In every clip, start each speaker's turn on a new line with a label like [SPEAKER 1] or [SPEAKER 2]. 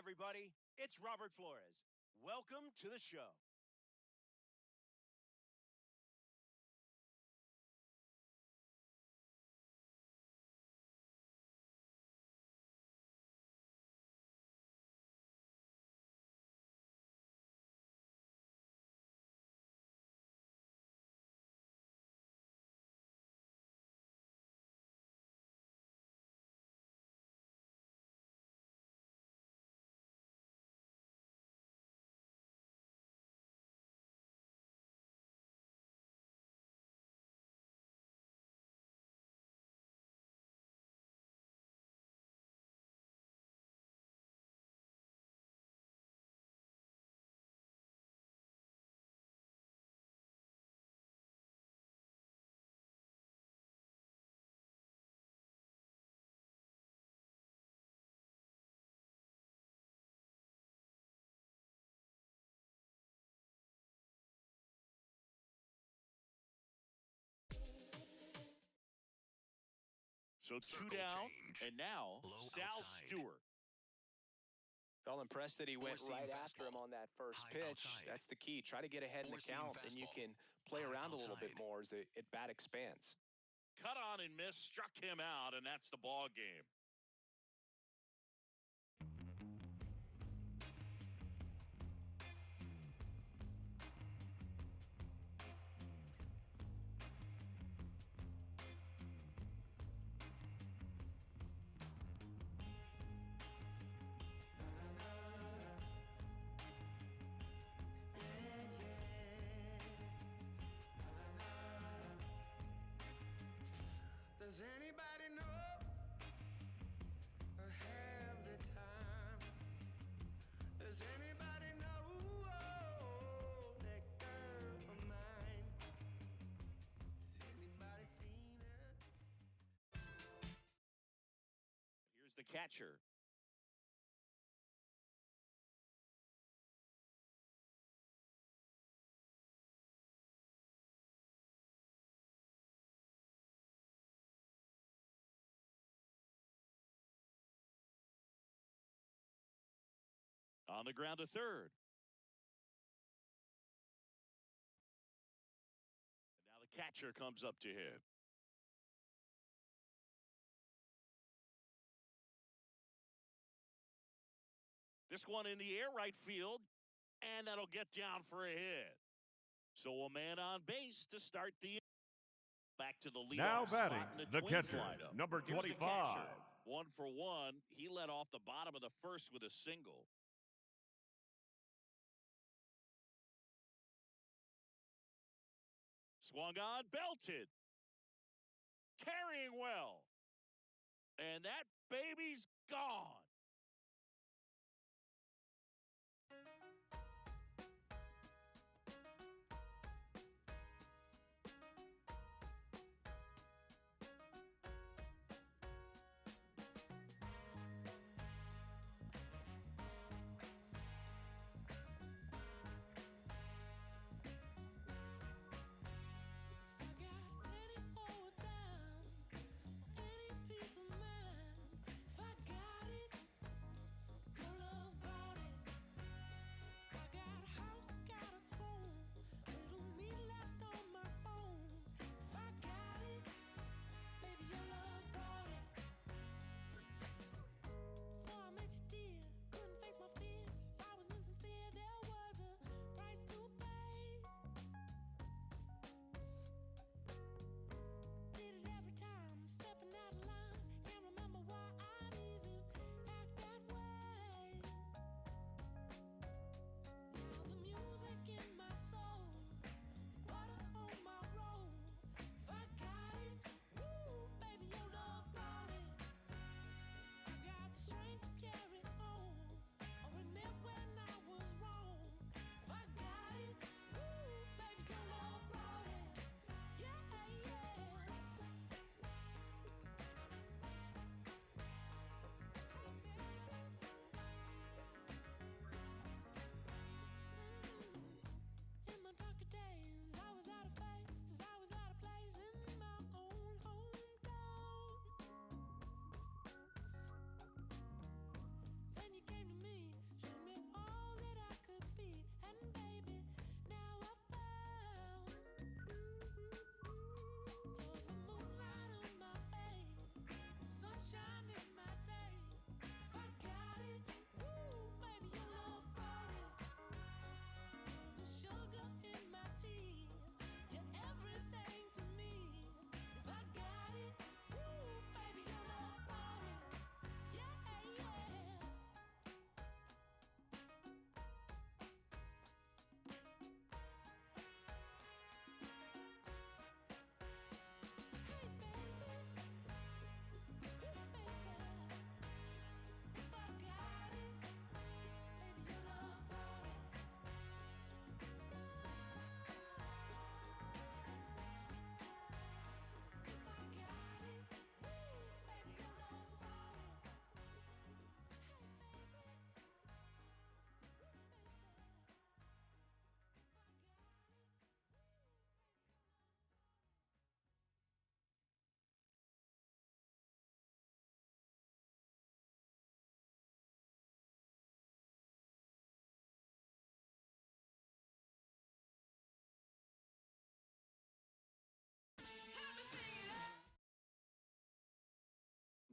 [SPEAKER 1] everybody. It's Robert Flores. Welcome to the show.
[SPEAKER 2] So two down, and now Sal Stewart.
[SPEAKER 3] Felt impressed that he went right after him on that first pitch. That's the key. Try to get ahead in the count, and you can play around a little bit more as the at-bat expands.
[SPEAKER 2] Cut on and miss, struck him out, and that's the ball game.
[SPEAKER 4] Does anybody know or have the time? Does anybody know that girl of mine? Has anybody seen her?
[SPEAKER 2] Here's the catcher. On the ground to third. And now the catcher comes up to him. This one in the air, right field, and that'll get down for a hit. So a man on base to start the back to the leadoff
[SPEAKER 5] Now
[SPEAKER 2] spot
[SPEAKER 5] batting,
[SPEAKER 2] in
[SPEAKER 5] the
[SPEAKER 2] Twins
[SPEAKER 5] catcher,
[SPEAKER 2] lineup.
[SPEAKER 5] number
[SPEAKER 2] Here's the
[SPEAKER 5] 25.
[SPEAKER 2] catcher. 1 for 1. He led off the bottom of the first with a single. Swung on, belted. Carrying well. And that baby's gone.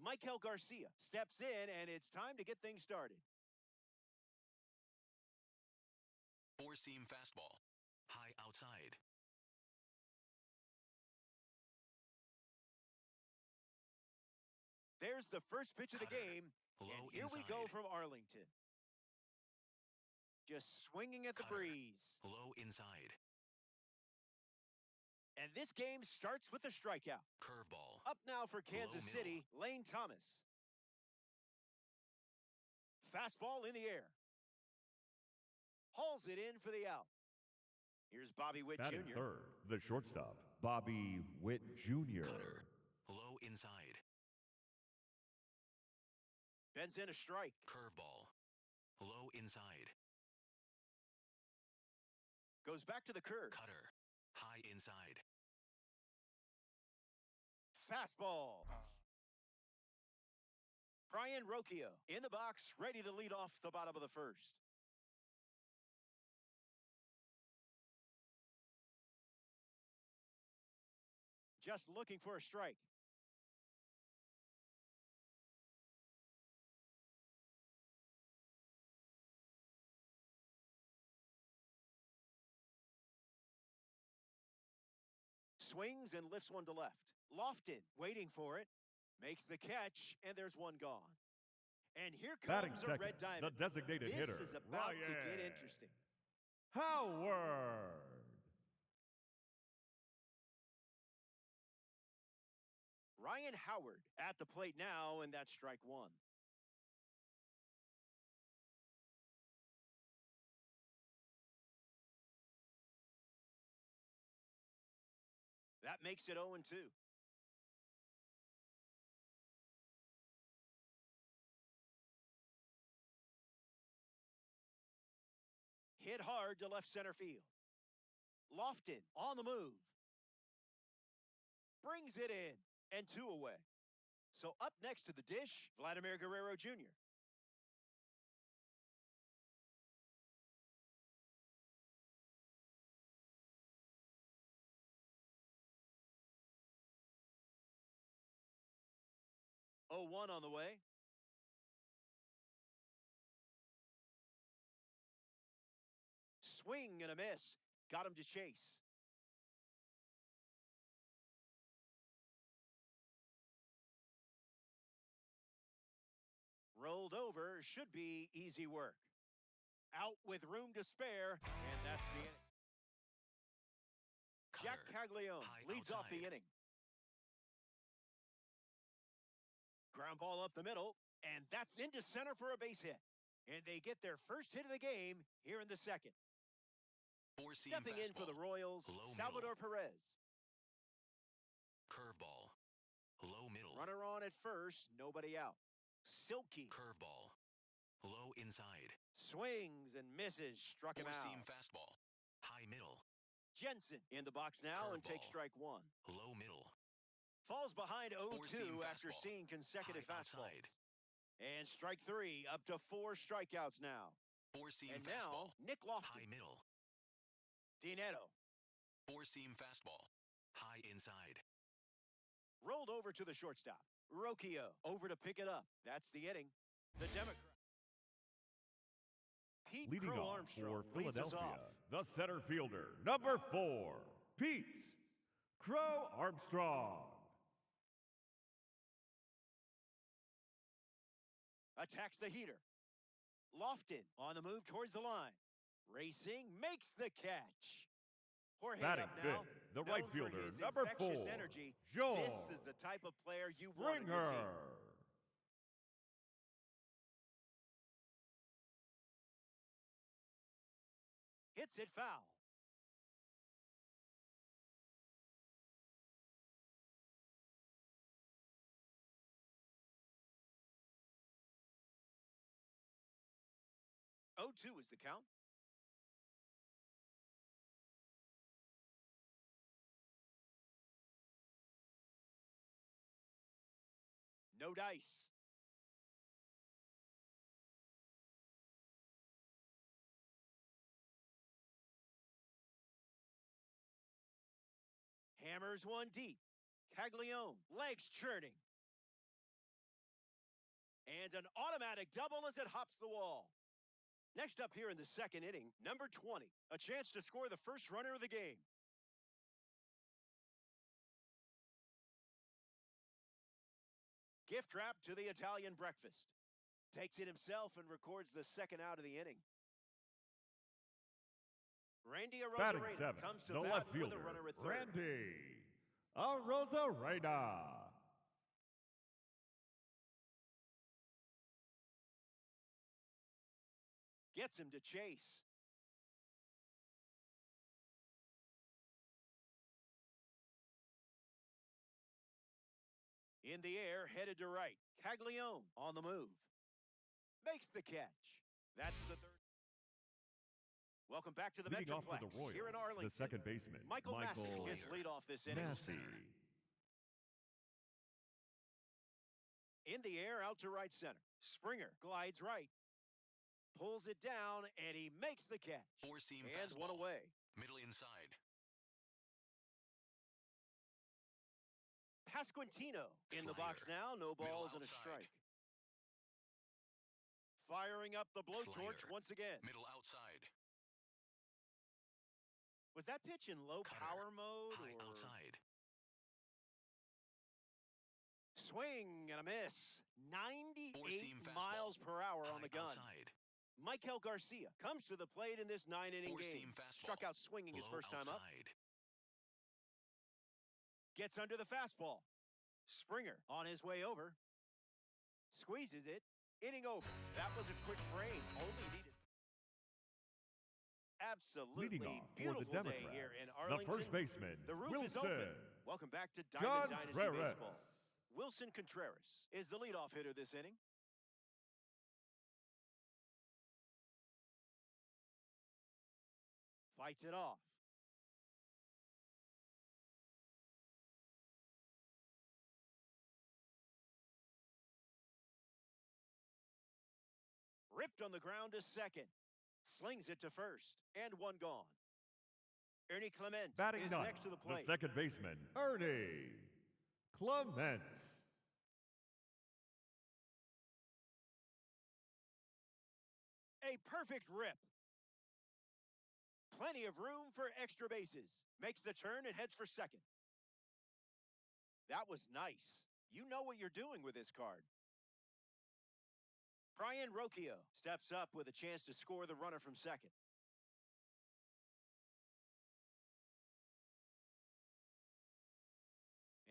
[SPEAKER 1] Michael Garcia steps in, and it's time to get things started.
[SPEAKER 5] Four-seam fastball. High outside.
[SPEAKER 1] There's the first pitch of the
[SPEAKER 5] Cutter.
[SPEAKER 1] game,
[SPEAKER 5] Low
[SPEAKER 1] and here we go
[SPEAKER 5] inside.
[SPEAKER 1] from Arlington. Just swinging at the
[SPEAKER 5] Cutter.
[SPEAKER 1] breeze.
[SPEAKER 5] Low inside.
[SPEAKER 1] And this game starts with a strikeout.
[SPEAKER 5] Curveball.
[SPEAKER 1] Up now for Kansas
[SPEAKER 5] Low
[SPEAKER 1] City, Lane Thomas. Fastball in the air. Hauls it in for the out. Here's Bobby Witt
[SPEAKER 6] Batting
[SPEAKER 1] Jr.
[SPEAKER 6] third, the shortstop, Bobby Witt Jr.
[SPEAKER 5] Cutter. Low inside.
[SPEAKER 1] Bends in a strike.
[SPEAKER 5] Curveball. Low inside.
[SPEAKER 1] Goes back to the curve.
[SPEAKER 5] Cutter. High inside.
[SPEAKER 1] Fastball. Brian Rocchio in the box, ready to lead off the bottom of the first. Just looking for a strike. Swings and lifts one to left. Lofton waiting for it. Makes the catch, and there's one gone. And here
[SPEAKER 6] Batting
[SPEAKER 1] comes a
[SPEAKER 6] second,
[SPEAKER 1] red diamond.
[SPEAKER 6] the designated
[SPEAKER 1] This
[SPEAKER 6] hitter,
[SPEAKER 1] is about to get
[SPEAKER 6] Ryan
[SPEAKER 1] interesting.
[SPEAKER 6] Howard.
[SPEAKER 1] Ryan Howard at the plate now, and that's strike one. That makes it 0-2. Hit hard to left center field. Lofton on the move. Brings it in, and two away. So up next to the dish, Vladimir Guerrero Jr. Oh, 1 on the way. Swing and a miss. Got him to chase. Rolled over, should be easy work. Out with room to spare, and that's the inning. Jack
[SPEAKER 5] Cutter.
[SPEAKER 1] Caglione
[SPEAKER 5] High
[SPEAKER 1] leads off the
[SPEAKER 5] outside.
[SPEAKER 1] inning. Ground ball up the middle, and that's into center for a base hit. And they get their first hit of the game here in the second.
[SPEAKER 5] Four-seam
[SPEAKER 1] Stepping in for the
[SPEAKER 5] fastball.
[SPEAKER 1] Royals,
[SPEAKER 5] Low
[SPEAKER 1] Salvador Perez.
[SPEAKER 5] Curveball. Low middle.
[SPEAKER 1] Runner on at first, nobody out. Silky
[SPEAKER 5] Curveball. Low inside.
[SPEAKER 1] swings and misses, struck him
[SPEAKER 5] Four-seam
[SPEAKER 1] out.
[SPEAKER 5] fastball. High middle.
[SPEAKER 1] Jensen in the box now and takes
[SPEAKER 5] Curveball.
[SPEAKER 1] strike one.
[SPEAKER 5] Low middle.
[SPEAKER 1] Falls behind 0-2
[SPEAKER 5] Four-seam
[SPEAKER 1] after
[SPEAKER 5] fastball.
[SPEAKER 1] seeing consecutive
[SPEAKER 5] High
[SPEAKER 1] fastballs.
[SPEAKER 5] outside.
[SPEAKER 1] And strike three, up to 4 strikeouts now.
[SPEAKER 5] Four-seam
[SPEAKER 1] And
[SPEAKER 5] fastball.
[SPEAKER 1] now, Nick Lofton.
[SPEAKER 5] High middle.
[SPEAKER 1] Dinetto
[SPEAKER 5] Four-seam fastball. High inside.
[SPEAKER 1] rolled over to the shortstop. Rocchio over to pick it up. That's the inning. The Democrat. Pete
[SPEAKER 6] Leading
[SPEAKER 1] Crow
[SPEAKER 6] off
[SPEAKER 1] Armstrong
[SPEAKER 6] for
[SPEAKER 1] leads us
[SPEAKER 6] Philadelphia,
[SPEAKER 1] off.
[SPEAKER 6] the center fielder, number 4, Pete Crow Armstrong.
[SPEAKER 1] Attacks the heater. Lofton on the move towards the line. Racing, makes the catch. Jorge
[SPEAKER 6] Batting
[SPEAKER 1] up now.
[SPEAKER 6] fifth, the
[SPEAKER 1] known
[SPEAKER 6] right
[SPEAKER 1] for
[SPEAKER 6] fielder,
[SPEAKER 1] his
[SPEAKER 6] number
[SPEAKER 1] infectious
[SPEAKER 6] 4,
[SPEAKER 1] energy.
[SPEAKER 6] George
[SPEAKER 1] This is the type of player you want on your
[SPEAKER 6] Springer.
[SPEAKER 1] team. Hits it foul. Oh, 2 is the count. No dice. Hammers one deep. Caglione, legs churning. And an automatic double as it hops the wall. Next up here in the second inning, number 20. A chance to score the first runner of the game. Gift wrap to the Italian breakfast. Takes it himself and records the second out of the inning. Randy
[SPEAKER 6] Batting
[SPEAKER 1] Arozarena
[SPEAKER 6] seventh,
[SPEAKER 1] comes to
[SPEAKER 6] the
[SPEAKER 1] bat
[SPEAKER 6] left
[SPEAKER 1] with
[SPEAKER 6] fielder,
[SPEAKER 1] a runner at third.
[SPEAKER 6] Randy Arozarena.
[SPEAKER 1] Gets him to chase. In the air, headed to right. Caglione on the move. Makes the catch. That's the third. Welcome back to the
[SPEAKER 6] Leading off for
[SPEAKER 1] Metroplex
[SPEAKER 6] the Royals,
[SPEAKER 1] here in Arlington.
[SPEAKER 6] the second baseman,
[SPEAKER 1] Michael Massey gets
[SPEAKER 5] Slayer.
[SPEAKER 1] lead off this inning.
[SPEAKER 6] Massey.
[SPEAKER 1] In the air, out to right center. Springer glides right. Pulls it down, and he makes the catch.
[SPEAKER 5] Four-seam
[SPEAKER 1] And
[SPEAKER 5] fastball.
[SPEAKER 1] one away.
[SPEAKER 5] Middle inside.
[SPEAKER 1] Pasquantino in the
[SPEAKER 5] Flyer.
[SPEAKER 1] box now. No
[SPEAKER 5] Middle
[SPEAKER 1] balls and a
[SPEAKER 5] outside.
[SPEAKER 1] strike. Firing up the blowtorch
[SPEAKER 5] Flyer.
[SPEAKER 1] once again.
[SPEAKER 5] Middle outside.
[SPEAKER 1] Was that pitch in low
[SPEAKER 5] Cutter.
[SPEAKER 1] power mode?
[SPEAKER 5] High
[SPEAKER 1] Or
[SPEAKER 5] outside.
[SPEAKER 1] swing and a miss. 98
[SPEAKER 5] Four-seam fastball.
[SPEAKER 1] miles per hour on
[SPEAKER 5] High
[SPEAKER 1] the gun.
[SPEAKER 5] outside.
[SPEAKER 1] Michael Garcia comes to the plate in this 9-inning
[SPEAKER 5] Four-seam
[SPEAKER 1] game.
[SPEAKER 5] fastball.
[SPEAKER 1] Struck out swinging his
[SPEAKER 5] Low
[SPEAKER 1] first time up.
[SPEAKER 5] outside.
[SPEAKER 1] Gets under the fastball. Springer on his way over. Squeezes it. Inning over. That was a quick frame. Only needed. Absolutely
[SPEAKER 6] Leading off for the
[SPEAKER 1] beautiful day
[SPEAKER 6] Democrats,
[SPEAKER 1] here in
[SPEAKER 6] the
[SPEAKER 1] Arlington.
[SPEAKER 6] first baseman,
[SPEAKER 1] The roof is
[SPEAKER 6] Wilson
[SPEAKER 1] open. Welcome back to Diamond Dynasty
[SPEAKER 6] Contreras.
[SPEAKER 1] Baseball. Wilson Contreras is the leadoff hitter this inning. Fights it off. Ripped on the ground to second. Slings it to first. And one gone. Ernie Clement
[SPEAKER 6] Batting
[SPEAKER 1] is
[SPEAKER 6] ninth,
[SPEAKER 1] next to the
[SPEAKER 6] the
[SPEAKER 1] plate.
[SPEAKER 6] second baseman, Ernie Clement.
[SPEAKER 1] A perfect rip. Plenty of room for extra bases. Makes the turn and heads for second. That was nice. You know what you're doing with this card. Brian Rocchio steps up with a chance to score the runner from second.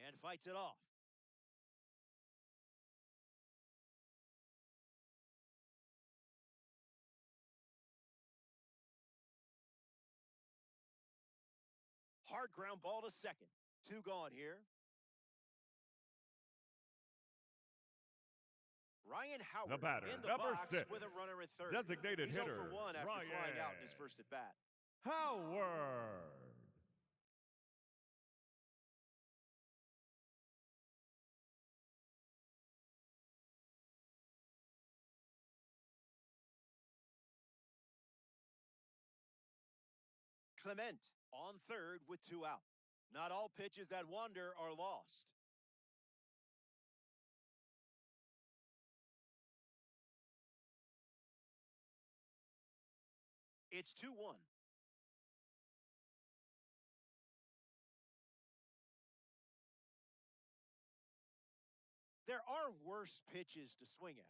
[SPEAKER 1] And fights it off. Hard ground ball to second. Two gone here. Ryan Howard
[SPEAKER 6] The batter,
[SPEAKER 1] in the
[SPEAKER 6] number
[SPEAKER 1] box
[SPEAKER 6] 6,
[SPEAKER 1] with a runner at third.
[SPEAKER 6] designated
[SPEAKER 1] He's
[SPEAKER 6] hitter,
[SPEAKER 1] 0 for 1 after
[SPEAKER 6] Ryan
[SPEAKER 1] flying out in his first at bat.
[SPEAKER 6] Howard.
[SPEAKER 1] Clement on third with 2 out. Not all pitches that wander are lost. It's 2-1. There are worse pitches to swing at.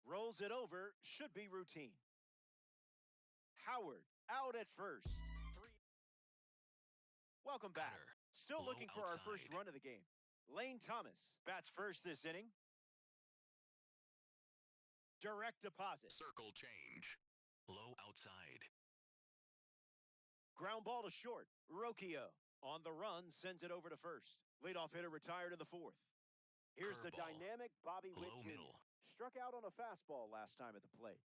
[SPEAKER 1] Rolls it over, should be routine. Howard out at first. 3. Welcome back.
[SPEAKER 5] Cutter.
[SPEAKER 1] Still
[SPEAKER 5] Low
[SPEAKER 1] looking for our first
[SPEAKER 5] outside.
[SPEAKER 1] run of the game. Lane Thomas bats first this inning. Direct deposit.
[SPEAKER 5] Circle change. Low outside.
[SPEAKER 1] Ground ball to short. Rocchio on the run sends it over to first. Leadoff hitter retired in the 4th. Here's the
[SPEAKER 5] Curveball.
[SPEAKER 1] dynamic Bobby Witt
[SPEAKER 5] Low
[SPEAKER 1] Jr.
[SPEAKER 5] middle.
[SPEAKER 1] Struck out on a fastball last time at the plate.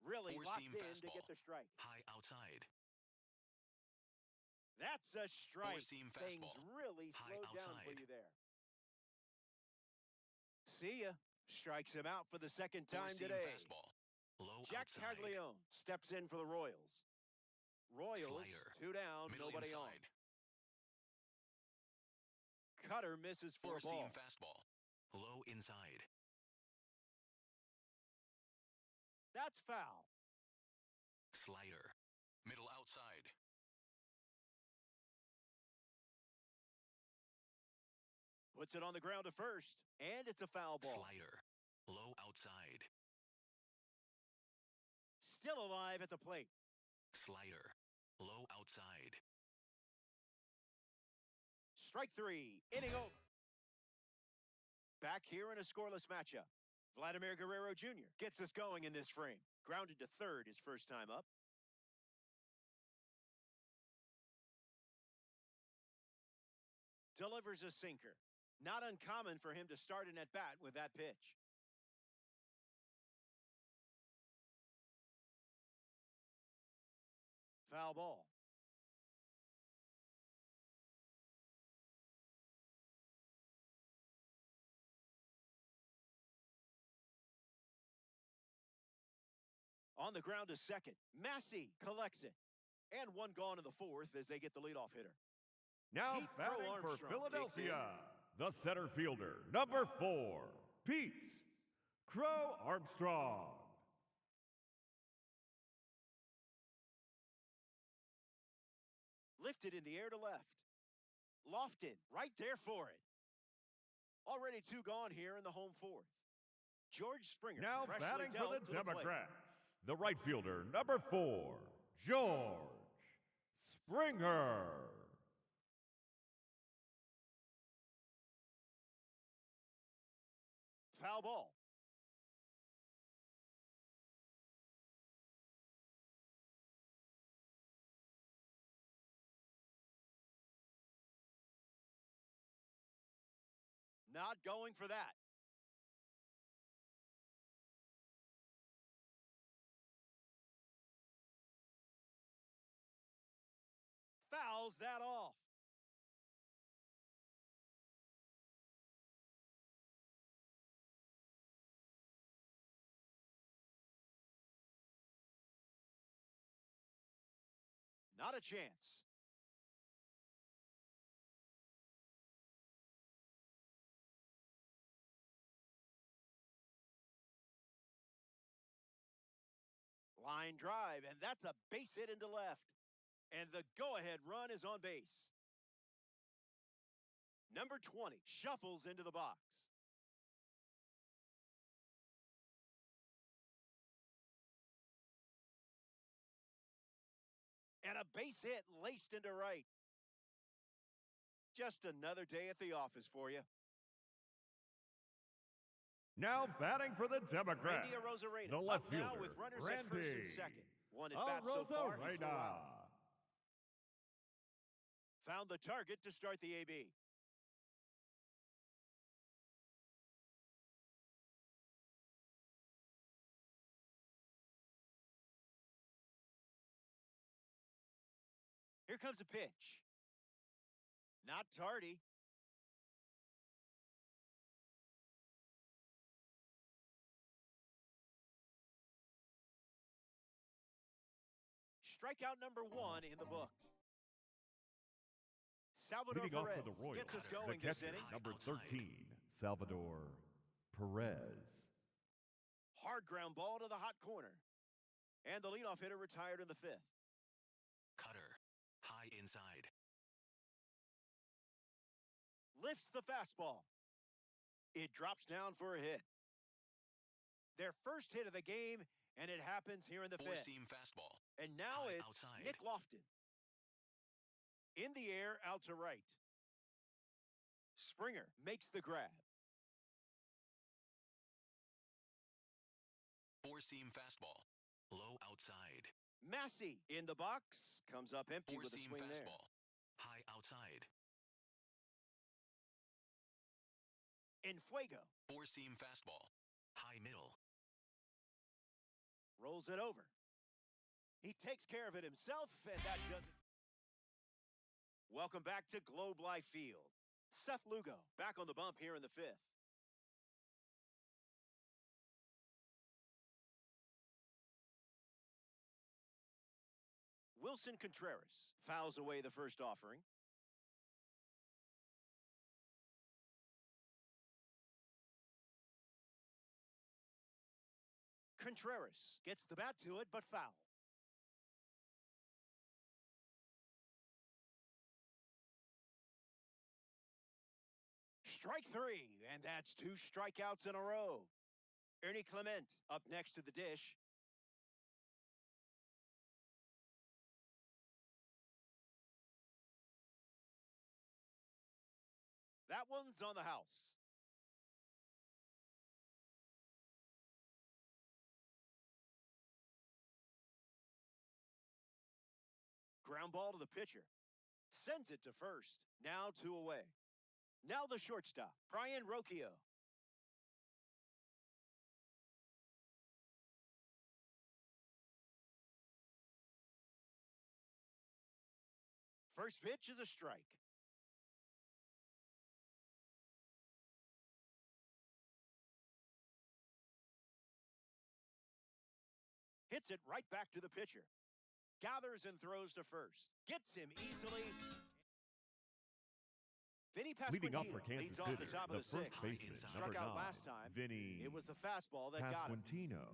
[SPEAKER 1] Really locked
[SPEAKER 5] Four-seam
[SPEAKER 1] in to
[SPEAKER 5] fastball.
[SPEAKER 1] get the strike.
[SPEAKER 5] High outside.
[SPEAKER 1] That's a strike.
[SPEAKER 5] Four-seam
[SPEAKER 1] Things
[SPEAKER 5] fastball.
[SPEAKER 1] really
[SPEAKER 5] High
[SPEAKER 1] slowed down for
[SPEAKER 5] outside.
[SPEAKER 1] you there. See ya. Strikes him out for the second time
[SPEAKER 5] Four-seam
[SPEAKER 1] today.
[SPEAKER 5] fastball. Low
[SPEAKER 1] Jack
[SPEAKER 5] outside.
[SPEAKER 1] Caglione steps in for the Royals. Royals,
[SPEAKER 5] Flyer.
[SPEAKER 1] 2 down,
[SPEAKER 5] Middle
[SPEAKER 1] nobody on.
[SPEAKER 5] inside.
[SPEAKER 1] Cutter misses for a
[SPEAKER 5] Four-seam
[SPEAKER 1] ball.
[SPEAKER 5] fastball. Low inside.
[SPEAKER 1] That's foul.
[SPEAKER 5] Slider. Middle outside.
[SPEAKER 1] Puts it on the ground to first, and it's a foul ball.
[SPEAKER 5] Slider. Low outside.
[SPEAKER 1] Still alive at the plate.
[SPEAKER 5] Slider. Low outside.
[SPEAKER 1] Strike three, inning over. Back here in a scoreless matchup. Vladimir Guerrero Jr. gets us going in this frame. Grounded to third his first time up. Delivers a sinker. Not uncommon for him to start an at-bat with that pitch. Foul ball. On the ground to second. Massey collects it. And one gone in the fourth as they get the leadoff hitter.
[SPEAKER 6] Now
[SPEAKER 1] Pete Crow
[SPEAKER 6] batting for
[SPEAKER 1] Armstrong
[SPEAKER 6] Philadelphia, the center fielder, number 4, Pete Crow Armstrong.
[SPEAKER 1] Lifted in the air to left. Lofted right there for it. Already two gone here in the home fourth. George Springer
[SPEAKER 6] Now
[SPEAKER 1] freshly
[SPEAKER 6] batting for
[SPEAKER 1] dealt
[SPEAKER 6] the
[SPEAKER 1] to the plate.
[SPEAKER 6] Democrats, the right fielder, number 4, George Springer.
[SPEAKER 1] Foul ball. Not going for that. Fouls that off. Not a chance. Line drive, and that's a base hit into left. And the go-ahead run is on base. Number 20 shuffles into the box. And a base hit laced into right. Just another day at the office for you.
[SPEAKER 6] Now batting for the Democrats,
[SPEAKER 1] Randy Arozarena
[SPEAKER 6] the
[SPEAKER 1] up
[SPEAKER 6] left
[SPEAKER 1] now
[SPEAKER 6] fielder,
[SPEAKER 1] with runners at first and
[SPEAKER 6] Randy
[SPEAKER 1] second. One at bat so far, he flew
[SPEAKER 6] Arozarena.
[SPEAKER 1] out. Found the target to start the AB. Here comes a pitch. Not tardy. Strikeout number 1 in the books. Salvador
[SPEAKER 6] Leading off
[SPEAKER 1] Perez
[SPEAKER 6] for the Royals,
[SPEAKER 1] gets us
[SPEAKER 6] the
[SPEAKER 1] going this
[SPEAKER 6] catcher,
[SPEAKER 1] inning.
[SPEAKER 6] number
[SPEAKER 5] Outside.
[SPEAKER 6] 13, Salvador Perez.
[SPEAKER 1] Hard ground ball to the hot corner. And the leadoff hitter retired in the fifth.
[SPEAKER 5] Cutter. High inside.
[SPEAKER 1] Lifts the fastball. It drops down for a hit. Their first hit of the game, and it happens here in the fifth.
[SPEAKER 5] Four-seam fastball.
[SPEAKER 1] And now
[SPEAKER 5] High
[SPEAKER 1] it's
[SPEAKER 5] outside.
[SPEAKER 1] Nick Lofton. In the air, out to right. Springer makes the grab.
[SPEAKER 5] Four-seam fastball. Low outside.
[SPEAKER 1] Massey in the box. Comes up empty with a
[SPEAKER 5] Four-seam
[SPEAKER 1] swing there.
[SPEAKER 5] fastball. High outside.
[SPEAKER 1] In Fuego.
[SPEAKER 5] Four-seam fastball. High middle.
[SPEAKER 1] Rolls it over. He takes care of it himself, and that does it. Welcome back to Globe Life Field. Seth Lugo back on the bump here in the fifth. Wilson Contreras fouls away the first offering. Contreras gets the bat to it, but foul. Strike three, and that's 2 strikeouts in a row. Ernie Clement up next to the dish. That one's on the house. Ground ball to the pitcher. Sends it to first. Now 2 away. Now the shortstop, Brian Rocchio. First pitch is a strike. Hits it right back to the pitcher. Gathers and throws to first. Gets him easily. Vinny
[SPEAKER 6] Leading off
[SPEAKER 1] Pasquantino
[SPEAKER 6] for Kansas
[SPEAKER 1] leads off
[SPEAKER 6] City,
[SPEAKER 1] the top
[SPEAKER 6] the
[SPEAKER 1] of the
[SPEAKER 6] first
[SPEAKER 1] sixth.
[SPEAKER 6] baseman,
[SPEAKER 1] Struck
[SPEAKER 6] number
[SPEAKER 1] out
[SPEAKER 6] 9,
[SPEAKER 1] last time.
[SPEAKER 6] Vinny
[SPEAKER 1] It was the fastball that got him.
[SPEAKER 6] Pasquantino.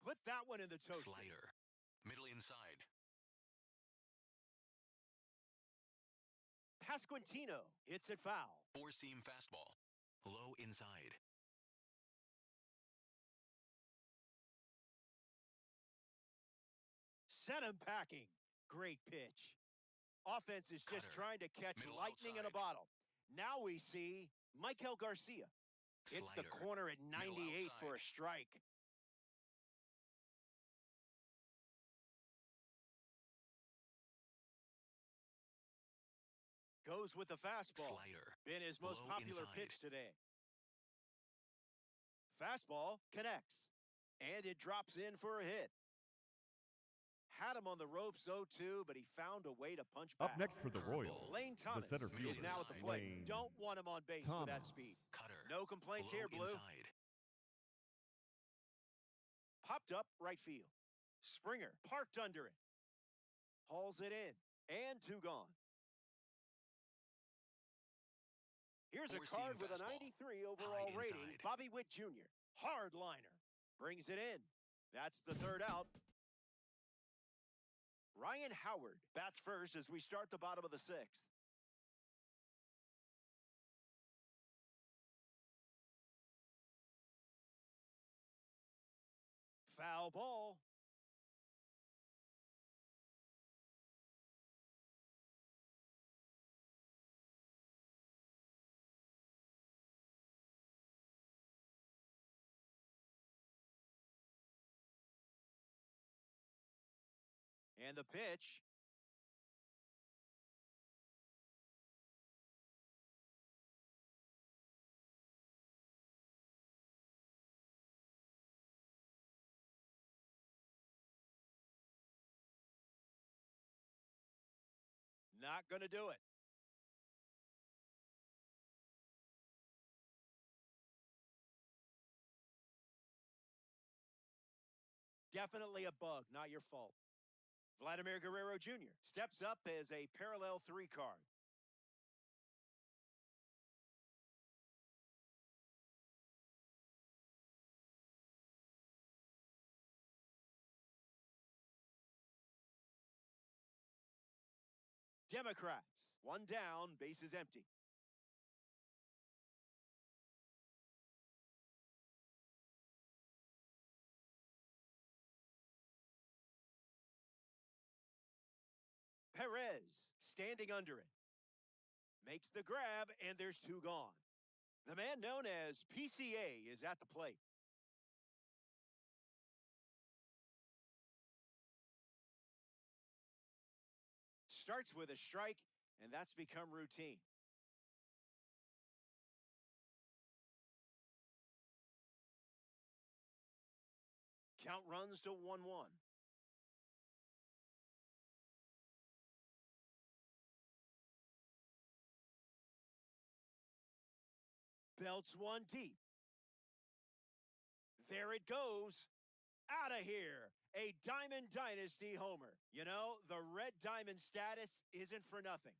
[SPEAKER 1] Put that one in the toaster.
[SPEAKER 5] Slider. Middle inside.
[SPEAKER 1] Pasquantino hits it foul.
[SPEAKER 5] Four-seam fastball. Low inside.
[SPEAKER 1] Sent him packing. Great pitch. Offense is just
[SPEAKER 5] Cutter.
[SPEAKER 1] trying to catch
[SPEAKER 5] Middle
[SPEAKER 1] lightning in a
[SPEAKER 5] outside.
[SPEAKER 1] bottle. Now we see Michael Garcia. It's the
[SPEAKER 5] Slider.
[SPEAKER 1] corner at 98 for a
[SPEAKER 5] outside.
[SPEAKER 1] strike. Goes with the fastball.
[SPEAKER 5] Slider.
[SPEAKER 1] Been his most
[SPEAKER 5] Low
[SPEAKER 1] popular
[SPEAKER 5] inside.
[SPEAKER 1] pitch today. Fastball connects. And it drops in for a hit. Had him on the ropes 0-2, but he found a way to punch back.
[SPEAKER 6] Up next for the
[SPEAKER 5] Curveball.
[SPEAKER 6] Royals,
[SPEAKER 1] Lane Thomas
[SPEAKER 6] center
[SPEAKER 1] is
[SPEAKER 5] fielder,
[SPEAKER 1] now at the plate.
[SPEAKER 6] Lane
[SPEAKER 1] Don't want him on base with that
[SPEAKER 6] Thomas.
[SPEAKER 1] speed.
[SPEAKER 5] Cutter.
[SPEAKER 1] No complaints
[SPEAKER 5] Low
[SPEAKER 1] here, Blue.
[SPEAKER 5] inside.
[SPEAKER 1] Popped up right field. Springer parked under it. Hauls it in. And 2 gone. Here's a
[SPEAKER 5] Four-seam
[SPEAKER 1] card with a
[SPEAKER 5] fastball.
[SPEAKER 1] 93 overall
[SPEAKER 5] High
[SPEAKER 1] rating.
[SPEAKER 5] inside.
[SPEAKER 1] Bobby Witt Jr. Hard liner. Brings it in. That's the 3rd out. Ryan Howard bats first as we start the bottom of the 6th. Foul ball. And the pitch. Not going to do it. Definitely a bug, not your fault. Vladimir Guerrero Jr. steps up as a parallel 3 card. Democrats, 1 down, bases empty. Perez standing under it. Makes the grab, and there's 2 gone. The man known as PCA is at the plate. Starts with a strike, and that's become routine. Count runs to 1-1. Belts one deep. There it goes. Out of here. A Diamond Dynasty homer. You know, the red diamond status isn't for nothing.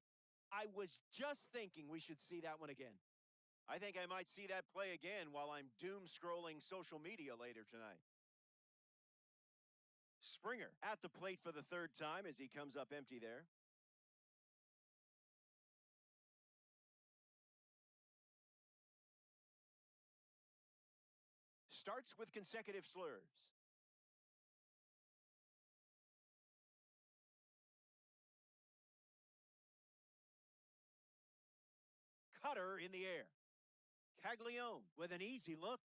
[SPEAKER 1] I was just thinking we should see that one again. I think I might see that play again while I'm doom scrolling social media later tonight. Springer at the plate for the third time as he comes up empty there. Starts with consecutive slurs. Cutter in the air. Caglione with an easy look.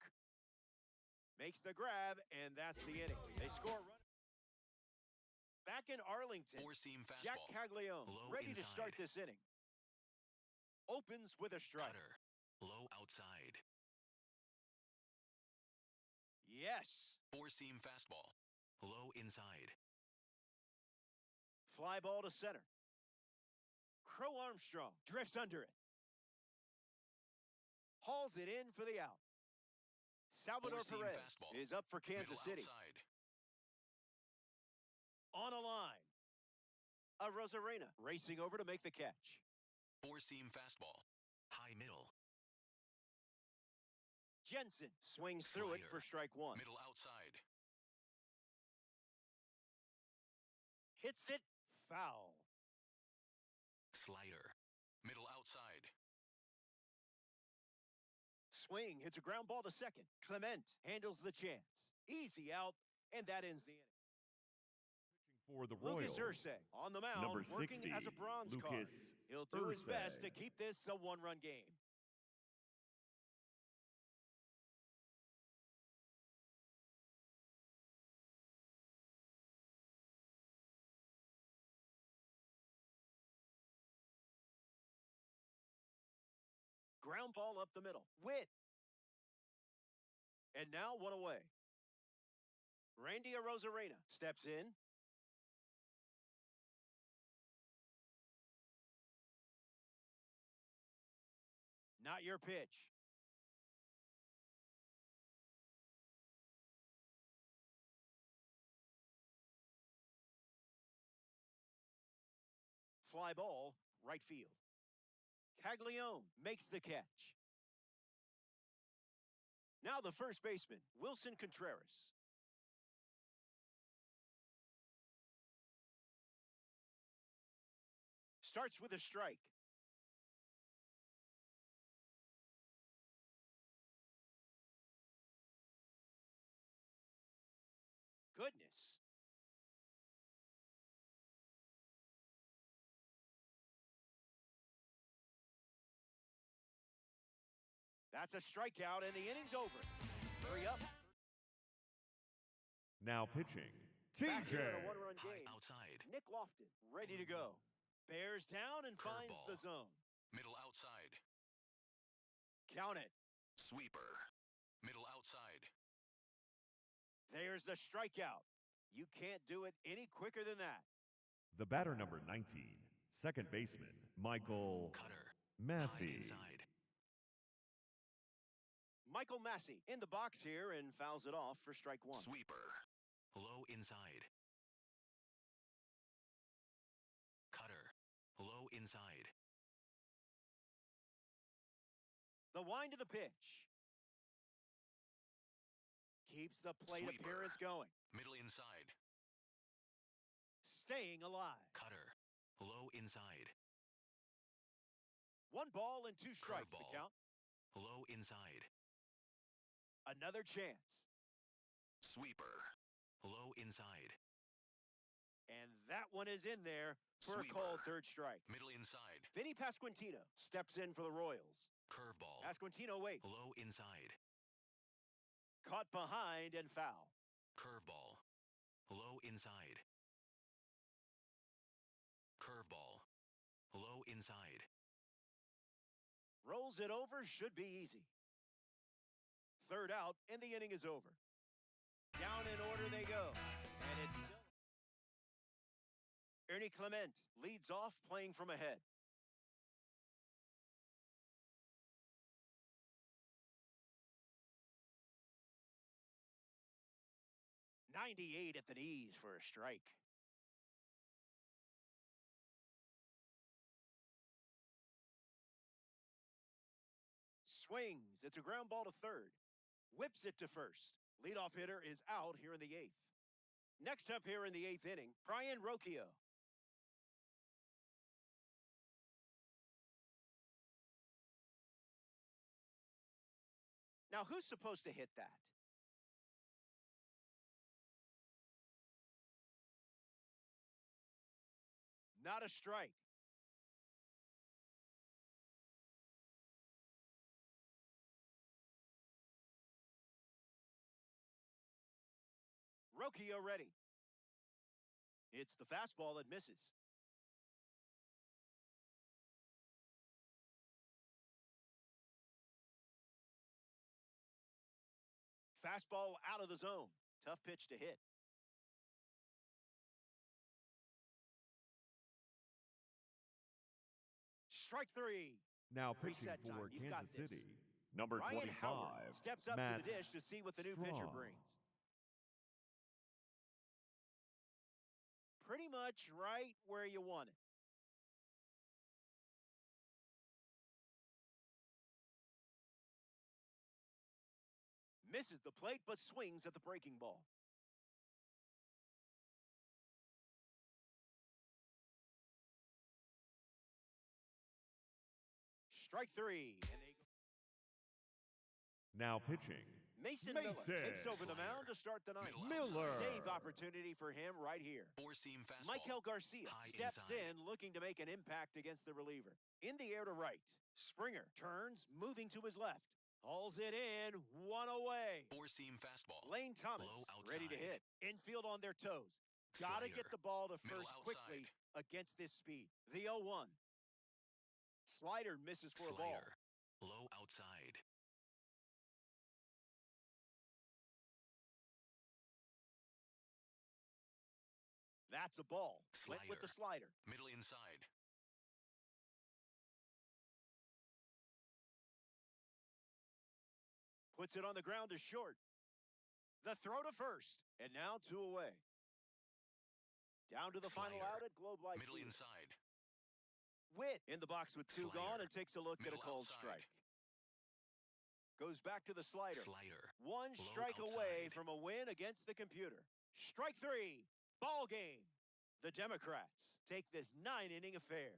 [SPEAKER 1] Makes the grab, and that's the inning. They score a run. Back in Arlington,
[SPEAKER 5] Four-seam
[SPEAKER 1] Jack
[SPEAKER 5] fastball.
[SPEAKER 1] Caglione
[SPEAKER 5] Low
[SPEAKER 1] ready to
[SPEAKER 5] inside.
[SPEAKER 1] start this inning. Opens with a strike.
[SPEAKER 5] Cutter. Low outside.
[SPEAKER 1] Yes.
[SPEAKER 5] Four-seam fastball. Low inside.
[SPEAKER 1] Fly ball to center. Crow Armstrong drifts under it. Hauls it in for the out. Salvador
[SPEAKER 5] Four-seam
[SPEAKER 1] Perez
[SPEAKER 5] fastball.
[SPEAKER 1] is up for Kansas
[SPEAKER 5] Middle
[SPEAKER 1] City.
[SPEAKER 5] outside.
[SPEAKER 1] On a line. A Rosarena racing over to make the catch.
[SPEAKER 5] Four-seam fastball. High middle.
[SPEAKER 1] Jensen swings through it
[SPEAKER 5] Slider.
[SPEAKER 1] for strike one.
[SPEAKER 5] Middle outside.
[SPEAKER 1] Hits it foul.
[SPEAKER 5] Slider. Middle outside.
[SPEAKER 1] Swing hits a ground ball to second. Clement handles the chance. Easy out, and that ends the inning.
[SPEAKER 6] For the
[SPEAKER 1] Lucas
[SPEAKER 6] Royals,
[SPEAKER 1] Ursay on the mound,
[SPEAKER 6] number
[SPEAKER 1] working
[SPEAKER 6] 60,
[SPEAKER 1] as a bronze
[SPEAKER 6] Lucas
[SPEAKER 1] card. He'll do his best to
[SPEAKER 6] Ursay.
[SPEAKER 1] keep this a one-run game. Ground ball up the middle. Witt. And now one away. Randy Arozarena steps in. Not your pitch. Fly ball, right field. Caglione makes the catch. Now the first baseman, Wilson Contreras. Starts with a strike. Goodness. That's a strikeout, and the inning's over. Hurry up.
[SPEAKER 6] Now pitching,
[SPEAKER 1] Back here in
[SPEAKER 6] TJ.
[SPEAKER 1] a one-run
[SPEAKER 5] High
[SPEAKER 1] game.
[SPEAKER 5] outside.
[SPEAKER 1] Nick Lofton, ready to go. Bears down and finds
[SPEAKER 5] Curveball.
[SPEAKER 1] the zone.
[SPEAKER 5] Middle outside.
[SPEAKER 1] Count it.
[SPEAKER 5] Sweeper. Middle outside.
[SPEAKER 1] There's the strikeout. You can't do it any quicker than that.
[SPEAKER 6] The batter number 19, second baseman, Michael
[SPEAKER 5] Cutter. High
[SPEAKER 6] Massey.
[SPEAKER 5] inside.
[SPEAKER 1] Michael Massey in the box here and fouls it off for strike one.
[SPEAKER 5] Sweeper. Low inside. Cutter. Low inside.
[SPEAKER 1] The wind of the pitch. Keeps the plate
[SPEAKER 5] Sweeper.
[SPEAKER 1] appearance going.
[SPEAKER 5] Middle inside.
[SPEAKER 1] Staying alive.
[SPEAKER 5] Cutter. Low inside.
[SPEAKER 1] One ball and two strikes to
[SPEAKER 5] Curveball.
[SPEAKER 1] count.
[SPEAKER 5] Low inside.
[SPEAKER 1] Another chance.
[SPEAKER 5] Sweeper. Low inside.
[SPEAKER 1] And that one is in there for a
[SPEAKER 5] Sweeper.
[SPEAKER 1] called third strike.
[SPEAKER 5] Middle inside.
[SPEAKER 1] Vinny Pasquantino steps in for the Royals.
[SPEAKER 5] Curveball.
[SPEAKER 1] Pasquantino waits.
[SPEAKER 5] Low inside.
[SPEAKER 1] Caught behind and foul.
[SPEAKER 5] Curveball. Low inside. Curveball. Low inside.
[SPEAKER 1] Rolls it over, should be easy. Third out, and the inning is over. Down in order they go. And it's still... Ernie Clement leads off, playing from ahead. .98 at the knees for a strike. Swings. It's a ground ball to third. Whips it to first. Leadoff hitter is out here in the eighth. Next up here in the eighth inning, Brian Rocchio. Now, who's supposed to hit that? Not a strike. Rocchio ready. It's the fastball that misses. Fastball out of the zone. Tough pitch to hit. Strike three.
[SPEAKER 6] Now pitching
[SPEAKER 1] Reset time.
[SPEAKER 6] for
[SPEAKER 1] You've got
[SPEAKER 6] Kansas
[SPEAKER 1] this.
[SPEAKER 6] City, number
[SPEAKER 1] Ryan
[SPEAKER 6] 25,
[SPEAKER 1] Howard steps up
[SPEAKER 6] Matt
[SPEAKER 1] to the dish to see what the new pitcher
[SPEAKER 6] Strahm.
[SPEAKER 1] brings. Pretty much right where you want it. Misses the plate, but swings at the breaking ball. Strike three. And they
[SPEAKER 6] Now pitching,
[SPEAKER 1] Mason Miller takes over the
[SPEAKER 5] Flyer.
[SPEAKER 1] mound to start the ninth.
[SPEAKER 5] Middle
[SPEAKER 6] Miller.
[SPEAKER 1] Save opportunity for him right here.
[SPEAKER 5] Four-seam fastball.
[SPEAKER 1] Michael Garcia
[SPEAKER 5] High
[SPEAKER 1] steps
[SPEAKER 5] inside.
[SPEAKER 1] in looking to make an impact against the reliever. In the air to right. Springer turns, moving to his left. Hauls it in, one away.
[SPEAKER 5] Four-seam fastball.
[SPEAKER 1] Lane Thomas
[SPEAKER 5] Low
[SPEAKER 1] ready to
[SPEAKER 5] outside.
[SPEAKER 1] hit. Infield on their toes. Got to get
[SPEAKER 5] Slider.
[SPEAKER 1] the ball to
[SPEAKER 5] Middle
[SPEAKER 1] first
[SPEAKER 5] outside.
[SPEAKER 1] quickly against this speed. The 0-1. Slider misses for a ball.
[SPEAKER 5] Slider. Low outside.
[SPEAKER 1] That's a ball. Went with the slider.
[SPEAKER 5] Middle inside.
[SPEAKER 1] Puts it on the ground to short. The throw to first. And now 2 away. Down to the final
[SPEAKER 5] Slider.
[SPEAKER 1] out at Globe Life
[SPEAKER 5] Middle
[SPEAKER 1] Field.
[SPEAKER 5] inside.
[SPEAKER 1] Witt in the box with 2 gone
[SPEAKER 5] Slider.
[SPEAKER 1] and takes a look at a
[SPEAKER 5] Middle
[SPEAKER 1] cold
[SPEAKER 5] outside.
[SPEAKER 1] strike. Goes back to the slider.
[SPEAKER 5] Slider.
[SPEAKER 1] One
[SPEAKER 5] Low
[SPEAKER 1] strike away
[SPEAKER 5] outside.
[SPEAKER 1] from a win against the computer. Strike 3. Ball game. The Democrats take this 9-inning affair.